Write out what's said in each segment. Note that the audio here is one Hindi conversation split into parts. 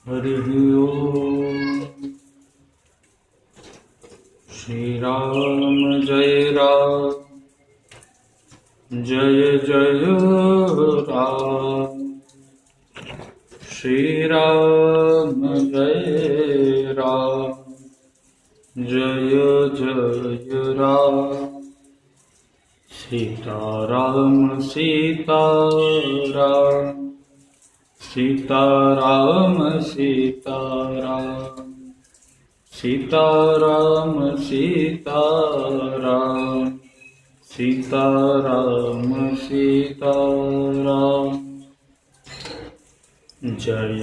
हरि ओम। श्री राम जय राम, जय जय राम। श्री राम जय राम, जय जय राम। सीताराम सीताराम, सीताराम सीताराम, सीताराम सीताराम, सीताराम सीताराम। जय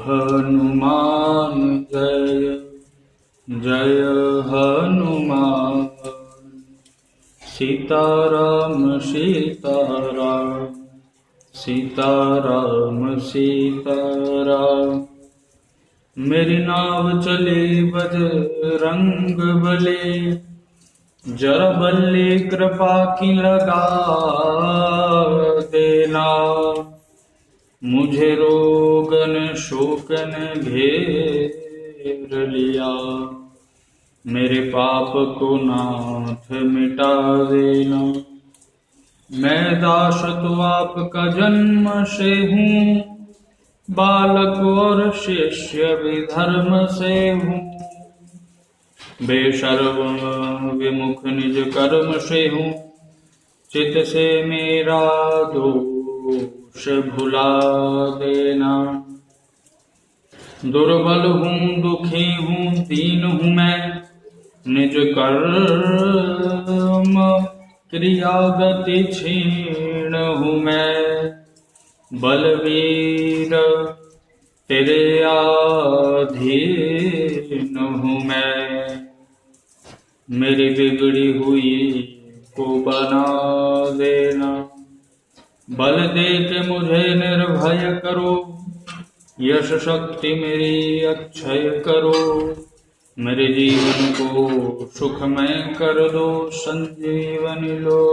हनुमान जय, जय हनुमान। सीताराम सीताराम, सीताराम सीताराम। मेरी नाव चले बजरंग बली, जरा बल्ली कृपा की लगा देना। मुझे रोगन शोकन घेर लिया, मेरे पाप को नाथ मिटा देना। मैं दास तो आपका जन्म से हूँ, बालक और शिष्य भी धर्म से हूँ। बेशर्म विमुख निज कर्म से हूँ, चित से मेरा दोष भुला देना। दुर्बल हूँ दुखी हूँ दीन हूँ मैं, निज कर्म क्रिया गति क्षीण हूँ मैं। बलवीर तेरे अधीन हूँ मैं, मेरी बिगड़ी हुई को बना देना। बल दे के मुझे निर्भय करो, यश शक्ति मेरी अक्षय करो। मेरे जीवन को सुखमय कर दो, संजीवनी लो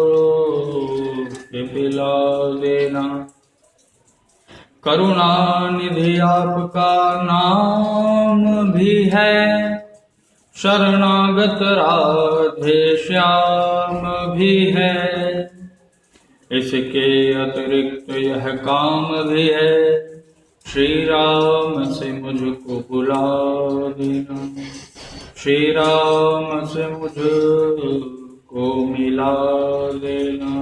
के पिला देना। करुणा निधि आपका नाम भी है, शरणागत राधे श्याम भी है। इसके अतिरिक्त यह काम भी है, श्री राम से मुझको बुला देना। श्री राम से मुझको मिला देना।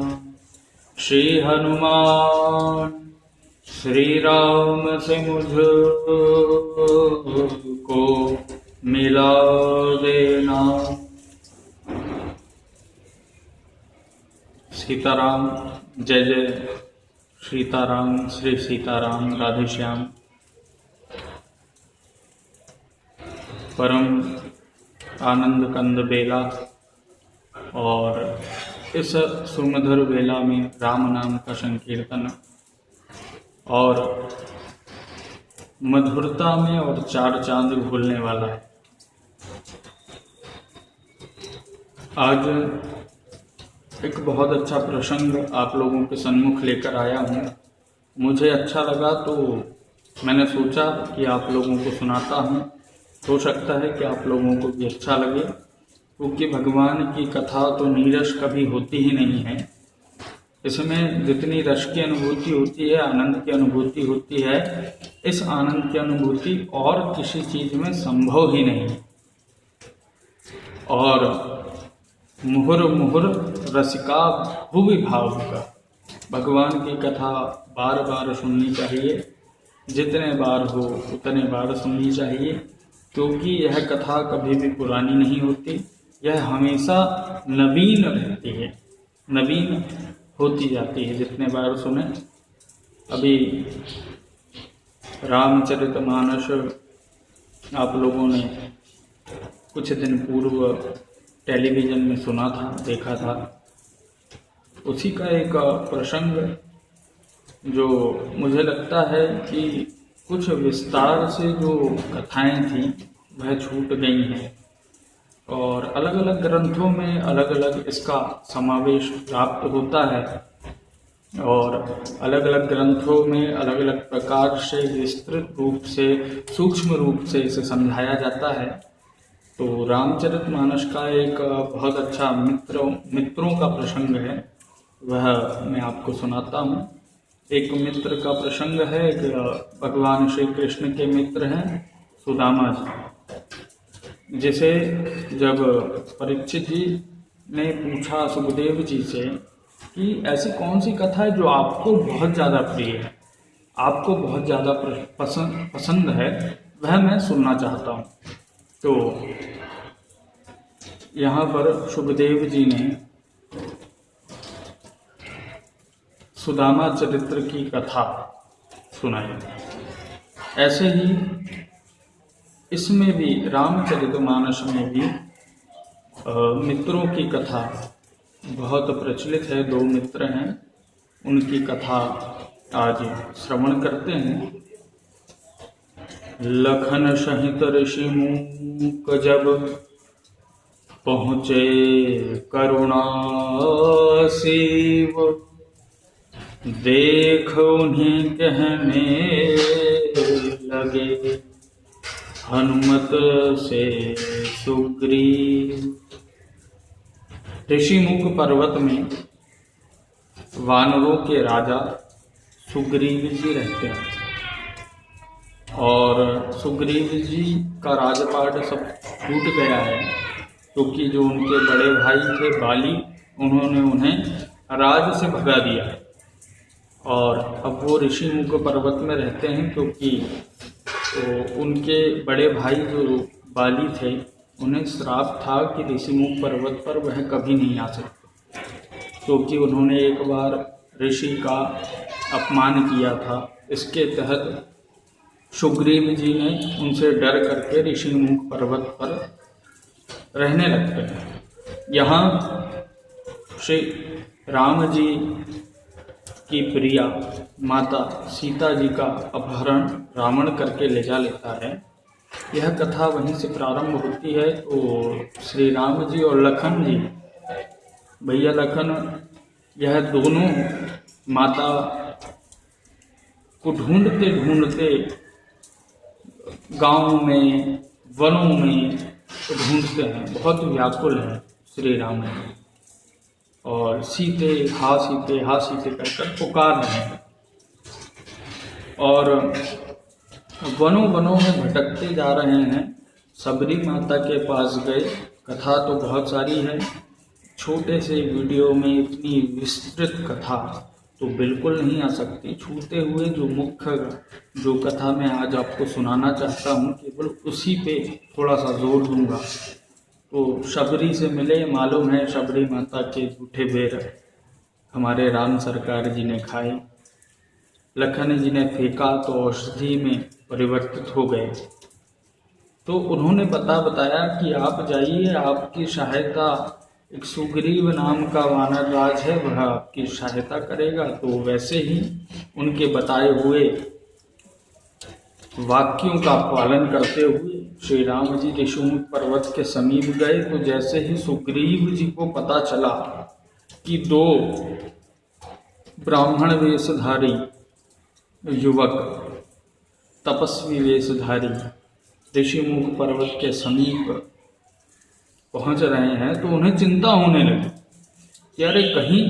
श्री हनुमान श्री राम से मुझको मिला देना। सीताराम जय जय सीताराम, श्री सीताराम राधे श्याम। परम आनंद कंद बेला, और इस सुमधुर बेला में राम नाम का संकीर्तन और मधुरता में और चार चांद घुलने वाला है। आज एक बहुत अच्छा प्रसंग आप लोगों के सम्मुख लेकर आया हूँ। मुझे अच्छा लगा तो मैंने सोचा कि आप लोगों को सुनाता हूँ। हो सकता है कि आप लोगों को भी अच्छा लगे, क्योंकि भगवान की कथा तो नीरस कभी होती ही नहीं है। इसमें जितनी रस की अनुभूति होती है, आनंद की अनुभूति होती है, इस आनंद की अनुभूति और किसी चीज में संभव ही नहीं है। और मुहुर मुहुर रसिका भुवि भावुका, भगवान की कथा बार बार सुननी चाहिए, जितने बार हो उतने बार सुननी चाहिए, क्योंकि यह कथा कभी भी पुरानी नहीं होती। यह हमेशा नवीन रहती है, नवीन होती जाती है जितने बार सुने। अभी रामचरितमानस आप लोगों ने कुछ दिन पूर्व टेलीविजन में सुना था, देखा था। उसी का एक प्रसंग जो मुझे लगता है कि कुछ विस्तार से जो कथाएं थी वह छूट गई हैं, और अलग अलग ग्रंथों में अलग अलग इसका समावेश प्राप्त होता है। और अलग अलग ग्रंथों में अलग अलग प्रकार से विस्तृत रूप से, सूक्ष्म रूप से इसे समझाया जाता है। तो रामचरितमानस का एक बहुत अच्छा मित्रों का प्रसंग है, वह मैं आपको सुनाता हूँ। एक मित्र का प्रसंग है। भगवान श्री कृष्ण के मित्र हैं सुदामा जी, जिसे जब परीक्षित जी ने पूछा सुखदेव जी से कि ऐसी कौन सी कथा है जो आपको बहुत ज़्यादा प्रिय है, आपको बहुत ज़्यादा पसंद है, वह मैं सुनना चाहता हूँ। तो यहाँ पर सुखदेव जी ने सुदामा चरित्र की कथा सुनाई। ऐसे ही इसमें भी, रामचरितमानस में भी मित्रों की कथा बहुत प्रचलित है। दो मित्र हैं, उनकी कथा आज श्रवण करते हैं। लखन सहित ऋषि मूक जब पहुँचे करुणा शिव, देख उन्हें कहने लगे हनुमत से सुग्रीव। ऋषिमुख पर्वत में वानरों के राजा सुग्रीव जी रहते हैं, और सुग्रीव जी का राजपाट सब टूट गया है, क्योंकि जो उनके बड़े भाई थे बाली, उन्होंने उन्हें राज से भगा दिया। और अब वो ऋषिमुख पर्वत में रहते हैं, क्योंकि तो उनके बड़े भाई जो बाली थे, उन्हें श्राप था कि ऋषिमुख पर्वत पर वह कभी नहीं आ सकते, क्योंकि उन्होंने एक बार ऋषि का अपमान किया था। इसके तहत सुग्रीव जी ने उनसे डर करके ऋषिमुख पर्वत पर रहने लगते हैं। यहाँ श्री राम जी की प्रिया माता सीता जी का अपहरण रावण करके ले जा लेता है। यह कथा वहीं से प्रारंभ होती है। तो श्री राम जी और लखन जी, भैया लखन, यह दोनों माता को ढूंढते ढूंढते गांव में, वनों में ढूंढते हैं, बहुत व्याकुल हैं श्री राम जी, और सीते हा सीते कर कर पुकार रहे हैं। और वनों वनों में भटकते जा रहे हैं। सबरी माता के पास गए। कथा तो बहुत सारी है, छोटे से वीडियो में इतनी विस्तृत कथा तो बिल्कुल नहीं आ सकती। छूते हुए जो मुख्य जो कथा मैं आज आपको सुनाना चाहता हूँ, केवल उसी पे थोड़ा सा जोर दूंगा। तो शबरी से मिले, मालूम है शबरी माता के झूठे बेर हमारे राम सरकार जी ने खाए। लखन जी ने फेंका तो औषधि में परिवर्तित हो गए। तो उन्होंने बताया कि आप जाइए, आपकी सहायता, एक सुग्रीव नाम का वानर राज है, वह आपकी सहायता करेगा। तो वैसे ही उनके बताए हुए वाक्यों का पालन करते हुए श्री राम जी ऋषिमुख पर्वत के समीप गए। तो जैसे ही सुग्रीव जी को पता चला कि दो ब्राह्मण वेशधारी युवक, तपस्वी वेशधारी ऋषिमुख पर्वत के समीप पहुंच रहे हैं, तो उन्हें चिंता होने लगी कि अरे कहीं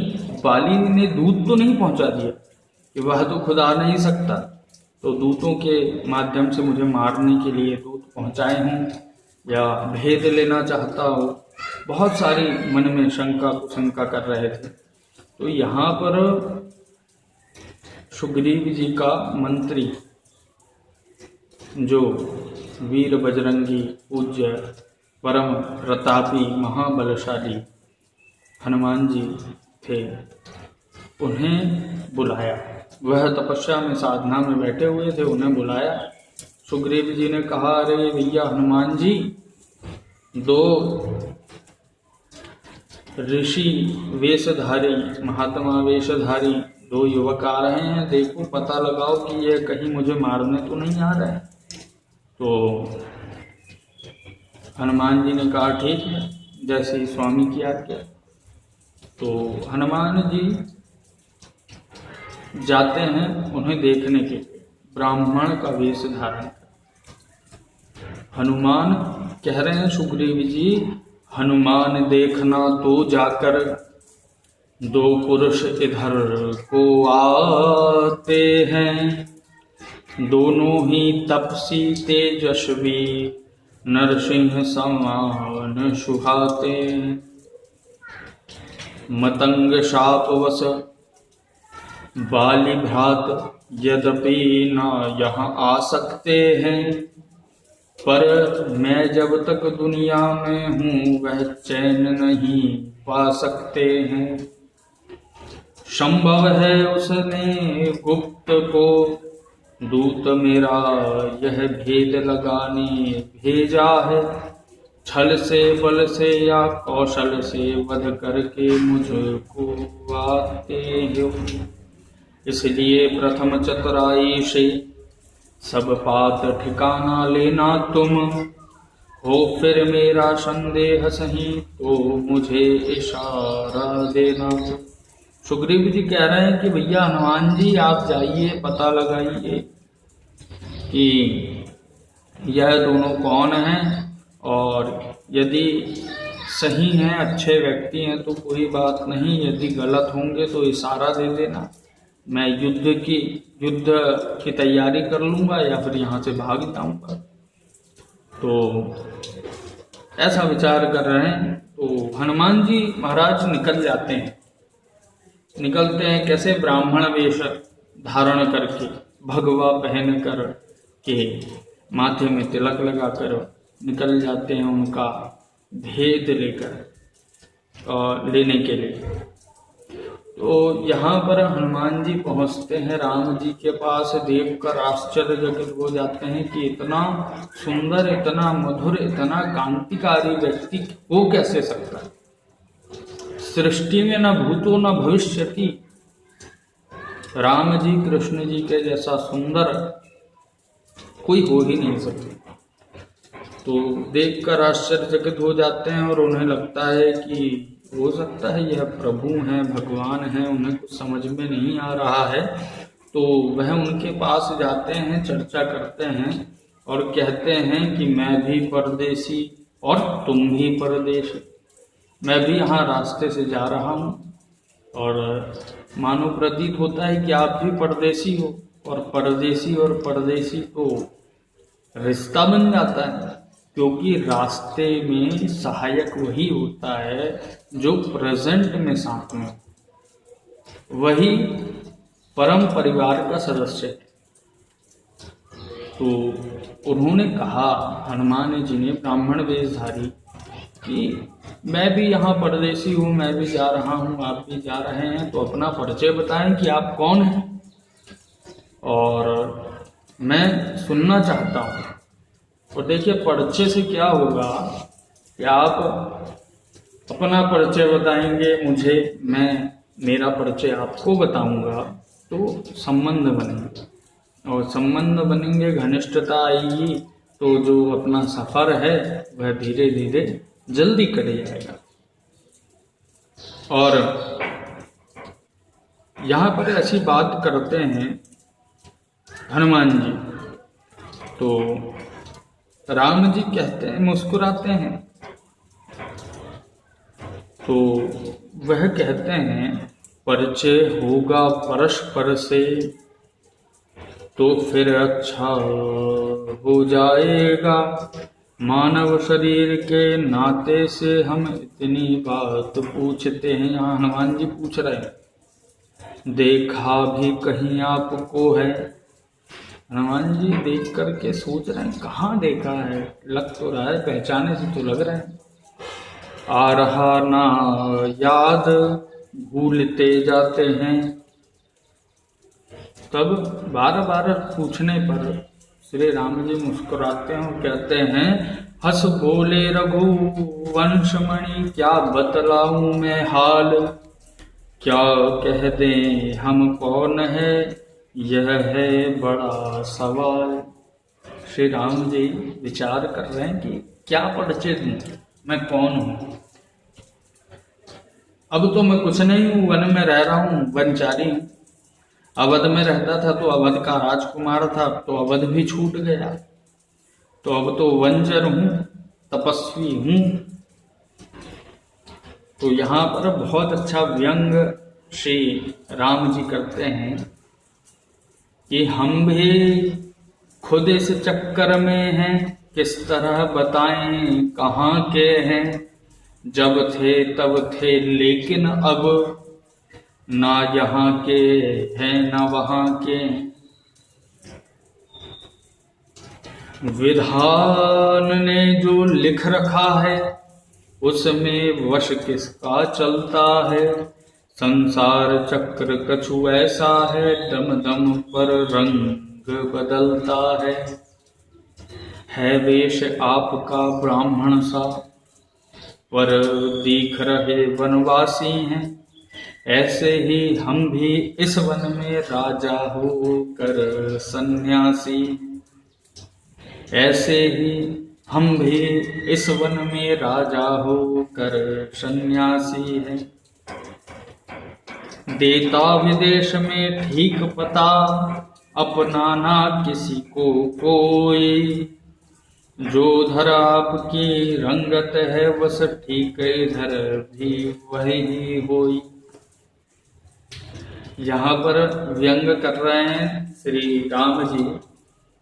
बाली ने दूत तो नहीं पहुंचा दिया, कि वह तो खुद आ नहीं सकता, तो दूतों के माध्यम से मुझे मारने के लिए दूत पहुंचाए हों, या भेद लेना चाहता हो। बहुत सारी मन में शंका कुशंका कर रहे थे। तो यहाँ पर सुग्रीव जी का मंत्री, जो वीर बजरंगी पूज्य परम प्रतापी महाबलशाली हनुमान जी थे, उन्हें बुलाया। वह तपस्या में, साधना में बैठे हुए थे, उन्हें बुलाया। सुग्रीव जी ने कहा, अरे भैया हनुमान जी, दो ऋषि वेशधारी, महात्मा वेशधारी दो युवक आ रहे हैं, देखो पता लगाओ कि ये कहीं मुझे मारने तो नहीं आ रहे। तो हनुमान जी ने कहा ठीक है, जैसे ही स्वामी की आज्ञा। तो हनुमान जी जाते हैं उन्हें देखने के लिए ब्राह्मण का वेश धारण कर। हनुमान कह रहे हैं सुग्रीव जी, हनुमान देखना तो जाकर दो पुरुष इधर को आते हैं, दोनों ही तपसी तेजस्वी नरसिंह समान सुहाते। मतंग शापवश बाली भ्रात यद्यपि न यहाँ आ सकते हैं, पर मैं जब तक दुनिया में हूँ वह चैन नहीं पा सकते हैं। संभव है उसने गुप्त को दूत मेरा यह भेद लगाने भेजा है, छल से बल से या कौशल से वध करके मुझको आते हो। इसलिए प्रथम चतुराई से सब बात ठिकाना लेना तुम, हो फिर मेरा संदेह सही तो मुझे इशारा देना। सुग्रीव जी कह रहे हैं कि भैया हनुमान जी आप जाइए पता लगाइए कि यह दोनों कौन हैं, और यदि सही हैं अच्छे व्यक्ति हैं तो कोई बात नहीं, यदि गलत होंगे तो इशारा दे देना, मैं युद्ध की तैयारी कर लूंगा या फिर यहाँ से भाग जाऊंगा। तो ऐसा विचार कर रहे हैं। तो हनुमान जी महाराज निकल जाते हैं। निकलते हैं कैसे? ब्राह्मण वेश धारण करके, भगवा पहन कर के, माथे में तिलक लगा कर निकल जाते हैं उनका भेद लेकर और लेने के लिए। तो यहाँ पर हनुमान जी पहुँचते हैं राम जी के पास, देखकर आश्चर्यचकित हो जाते हैं कि इतना सुंदर, इतना मधुर, इतना कांतिकारी व्यक्ति हो कैसे सकता है। सृष्टि में न भूतो न भविष्यति, राम जी कृष्ण जी के जैसा सुंदर कोई हो ही नहीं सकता। तो देखकर आश्चर्यचकित हो जाते हैं और उन्हें लगता है कि हो सकता है यह प्रभु हैं, भगवान हैं, उन्हें कुछ समझ में नहीं आ रहा है। तो वह उनके पास जाते हैं, चर्चा करते हैं और कहते हैं कि मैं भी परदेसी और तुम भी परदेसी, मैं भी यहाँ रास्ते से जा रहा हूँ और मानो प्रतीत होता है कि आप भी परदेसी हो, और परदेसी तो रिश्ता बन जाता है, क्योंकि रास्ते में सहायक वही होता है जो प्रेजेंट में साथ में, वही परम परिवार का सदस्य है। तो उन्होंने कहा, हनुमान जी ने ब्राह्मण वेशधारी, कि मैं भी यहाँ परदेसी हूँ, मैं भी जा रहा हूँ, आप भी जा रहे हैं, तो अपना परिचय बताएं कि आप कौन हैं, और मैं सुनना चाहता हूँ। और देखिए परिचय से क्या होगा कि आप अपना परिचय बताएंगे मुझे, मैं मेरा परिचय आपको बताऊंगा, तो संबंध बनेंगे, और संबंध बनेंगे, घनिष्ठता आएगी, तो जो अपना सफर है वह धीरे धीरे जल्दी कट जाएगा। और यहाँ पर ऐसी बात करते हैं हनुमान जी, तो राम जी कहते हैं, मुस्कुराते हैं, तो वह कहते हैं परिचय होगा परस्पर से तो फिर अच्छा हो जाएगा, मानव शरीर के नाते से हम इतनी बात पूछते हैं। यहाँ हनुमान जी पूछ रहे हैं, देखा भी कहीं आपको है। हनुमान जी देख करके सोच रहे हैं कहाँ देखा है, लग तो रहा है, पहचाने से तो लग रहा है। आ रहा ना याद, भूलते जाते हैं। तब बार बार पूछने पर श्री राम जी मुस्कुराते हैं और कहते हैं, हंस बोले रघुवंशमणि, क्या बतलाऊं मैं हाल, क्या कह दें हम कौन है, यह है बड़ा सवाल। श्री राम जी विचार कर रहे हैं कि क्या परिचय दूं, मैं कौन हूं। अब तो मैं कुछ नहीं हूं, वन में रह रहा हूं, वनचारी हूं। अवध में रहता था तो अवध का राजकुमार था, तो अवध भी छूट गया। तो अब तो वंजर हूं, तपस्वी हूं। तो यहाँ पर बहुत अच्छा व्यंग श्री राम जी करते हैं कि हम भी खुद इस चक्कर में हैं, किस तरह बताएं कहाँ के हैं। जब थे तब थे लेकिन अब ना यहाँ के हैं ना वहाँ के। विधान ने जो लिख रखा है उसमें वश किसका चलता है। संसार चक्र कछु ऐसा है, दम दम पर रंग बदलता है वेश आपका ब्राह्मण सा, पर दिख रहे वनवासी हैं। ऐसे ही हम भी इस वन में राजा होकर सन्यासी। ऐसे ही हम भी इस वन में राजा होकर सन्यासी हैं। देता विदेश में ठीक पता, अपनाना किसी को कोई। जो धर आपकी रंगत है बस ठीक इधर भी वही होई। यहाँ पर व्यंग कर रहे हैं श्री राम जी।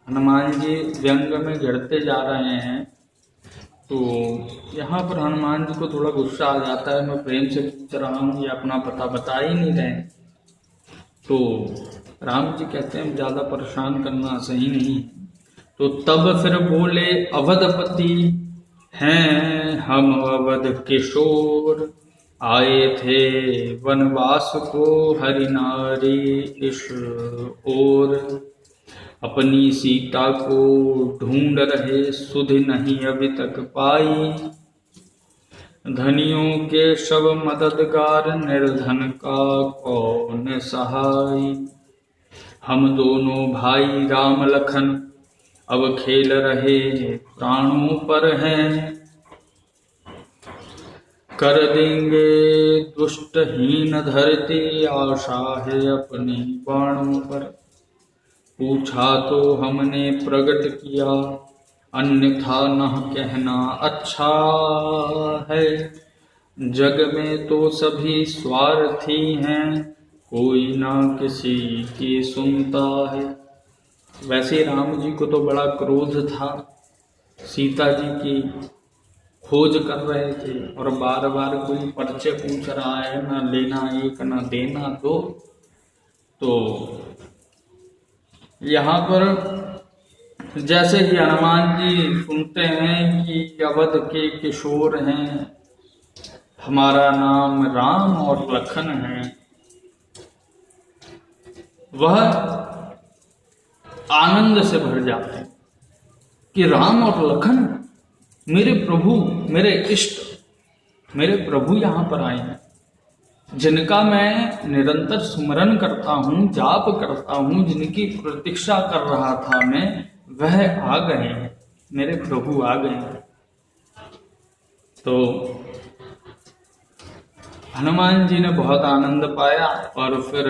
हनुमान जी व्यंग में गिरते जा रहे हैं, तो यहाँ पर हनुमान जी को थोड़ा गुस्सा आ जाता है, मैं प्रेम से पूछ रहा हूँ, ये अपना पता बता ही नहीं रहे। तो राम जी कहते हैं ज्यादा परेशान करना सही नहीं। तो तब फिर बोले अवधपति हैं हम अवध किशोर, आए थे वनवास को हरि नारी इस ओर। अपनी सीता को ढूंढ रहे सुध नहीं अभी तक पाई। धनियों के सब मददगार निर्धन का कौन सहाय। हम दोनों भाई राम लखन अब खेल रहे प्राणों पर हैं। कर देंगे दुष्टहीन धरती आशा है अपनी बाणों पर। पूछा तो हमने प्रकट किया अन्यथा न कहना अच्छा है। जग में तो सभी स्वार्थी हैं, कोई ना किसी की सुनता है। वैसे राम जी को तो बड़ा क्रोध था, सीता जी की खोज कर रहे थे और बार बार कोई परिचय पूछ रहा है, ना लेना एक ना देना दो। तो यहाँ पर जैसे ही हनुमान जी सुनते हैं कि अवध के किशोर हैं, हमारा नाम राम और लखन है, वह आनंद से भर जाते हैं कि राम और लखन मेरे प्रभु, मेरे इष्ट, मेरे प्रभु यहाँ पर आए हैं, जिनका मैं निरंतर स्मरण करता हूँ, जाप करता हूँ, जिनकी प्रतीक्षा कर रहा था मैं, वह आ गए हैं, मेरे प्रभु आ गए हैं। तो हनुमान जी ने बहुत आनंद पाया और फिर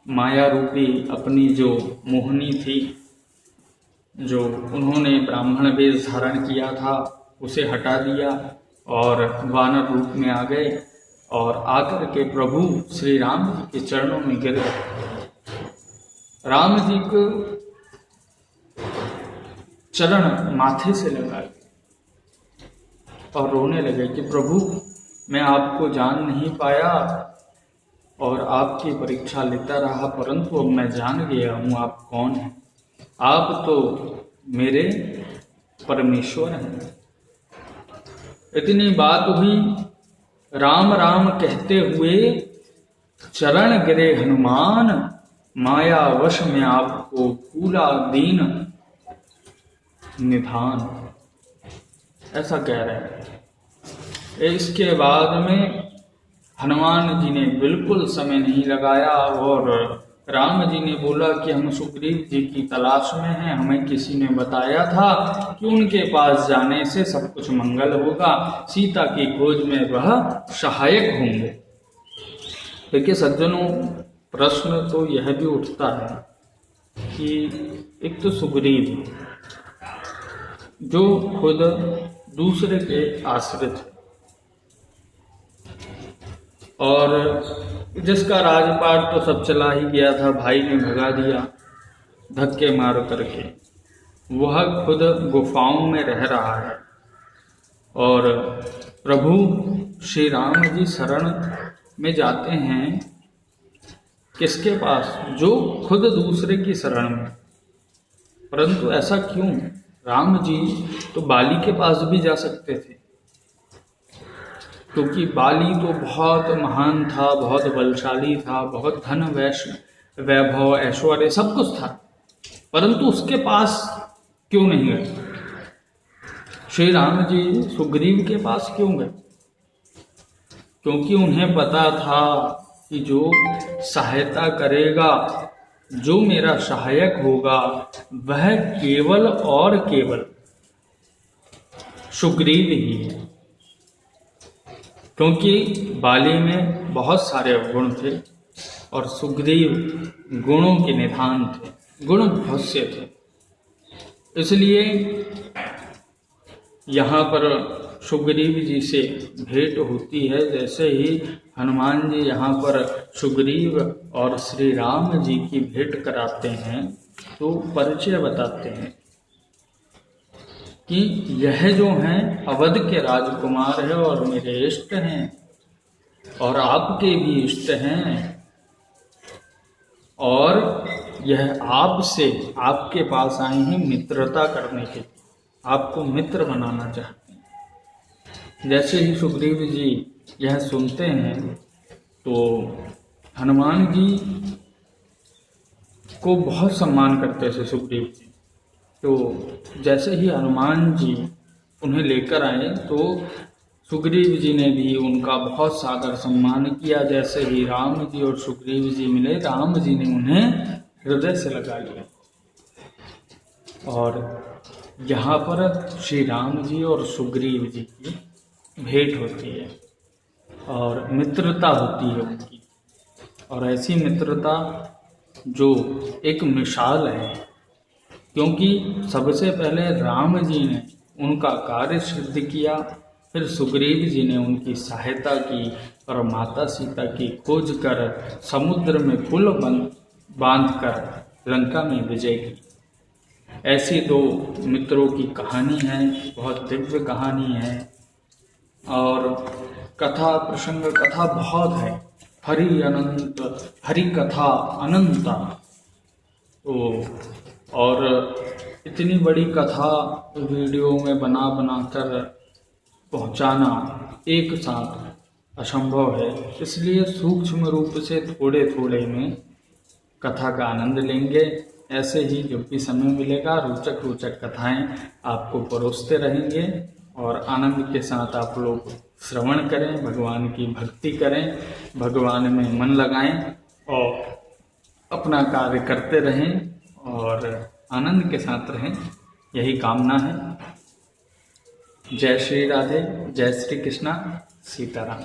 माया रूपी अपनी जो मोहनी थी, जो उन्होंने ब्राह्मण वेश धारण किया था, उसे हटा दिया और वानर रूप में आ गए और आकर के प्रभु श्री राम जी के चरणों में गिर गए। राम जी को चरण माथे से लगाए और रोने लगे कि प्रभु मैं आपको जान नहीं पाया और आपकी परीक्षा लेता रहा, परंतु अब मैं जान गया हूँ आप कौन हैं। आप तो मेरे परमेश्वर हैं। इतनी बात हुई, राम राम कहते हुए चरण गिरे हनुमान, माया वश में आपको पूरा दीन निधान, ऐसा कह रहे हैं। इसके बाद में हनुमान जी ने बिल्कुल समय नहीं लगाया और राम जी ने बोला कि हम सुग्रीव जी की तलाश में हैं, हमें किसी ने बताया था कि उनके पास जाने से सब कुछ मंगल होगा, सीता की खोज में वह सहायक होंगे। देखिए सज्जनों, प्रश्न तो यह भी उठता है कि एक तो सुग्रीव जो खुद दूसरे के आश्रित है और जिसका राजपाट तो सब चला ही गया था, भाई ने भगा दिया धक्के मार करके, वह खुद गुफाओं में रह रहा है और प्रभु श्री राम जी शरण में जाते हैं किसके पास? जो खुद दूसरे की शरण में। परंतु ऐसा क्यों? राम जी तो बाली के पास भी जा सकते थे, क्योंकि बाली तो बहुत महान था, बहुत बलशाली था, बहुत धन वैभव ऐश्वर्य सब कुछ था, परंतु उसके पास क्यों नहीं गए? श्री राम जी सुग्रीव के पास क्यों गए? क्योंकि उन्हें पता था कि जो सहायता करेगा, जो मेरा सहायक होगा, वह केवल और केवल सुग्रीव ही है। क्योंकि बाली में बहुत सारे अवगुण थे और सुग्रीव गुणों के निधान थे, गुण बहुत से थे। इसलिए यहाँ पर सुग्रीव जी से भेंट होती है। जैसे ही हनुमान जी यहाँ पर सुग्रीव और श्री राम जी की भेंट कराते हैं तो परिचय बताते हैं कि यह जो हैं अवध के राजकुमार है और मेरे इष्ट हैं और आपके भी इष्ट हैं, और यह आपसे आपके पास आए हैं मित्रता करने के लिए, आपको मित्र बनाना चाहते हैं। जैसे ही सुग्रीव जी यह सुनते हैं तो हनुमान जी को बहुत सम्मान करते थे सुग्रीव जी। तो जैसे ही हनुमान जी उन्हें लेकर आए तो सुग्रीव जी ने भी उनका बहुत सादर सम्मान किया। जैसे ही राम जी और सुग्रीव जी मिले, राम जी ने उन्हें हृदय से लगा लिया और यहाँ पर श्री राम जी और सुग्रीव जी की भेंट होती है और मित्रता होती है उनकी। और ऐसी मित्रता जो एक मिसाल है, क्योंकि सबसे पहले राम जी ने उनका कार्य सिद्ध किया, फिर सुग्रीव जी ने उनकी सहायता की और माता सीता की खोज कर समुद्र में पुल बांधकर लंका में विजय की। ऐसी दो मित्रों की कहानी है, बहुत दिव्य कहानी है और कथा प्रसंग कथा बहुत है। हरि कथा अनंता। तो और इतनी बड़ी कथा वीडियो में बना कर पहुंचाना एक साथ असंभव है, इसलिए सूक्ष्म रूप से थोड़े थोड़े में कथा का आनंद लेंगे। ऐसे ही जब भी समय मिलेगा रोचक रोचक कथाएं आपको परोसते रहेंगे और आनंद के साथ आप लोग श्रवण करें, भगवान की भक्ति करें, भगवान में मन लगाएं और अपना कार्य करते रहें और आनंद के साथ रहें, यही कामना है। जय श्री राधे, जय श्री कृष्णा, सीताराम।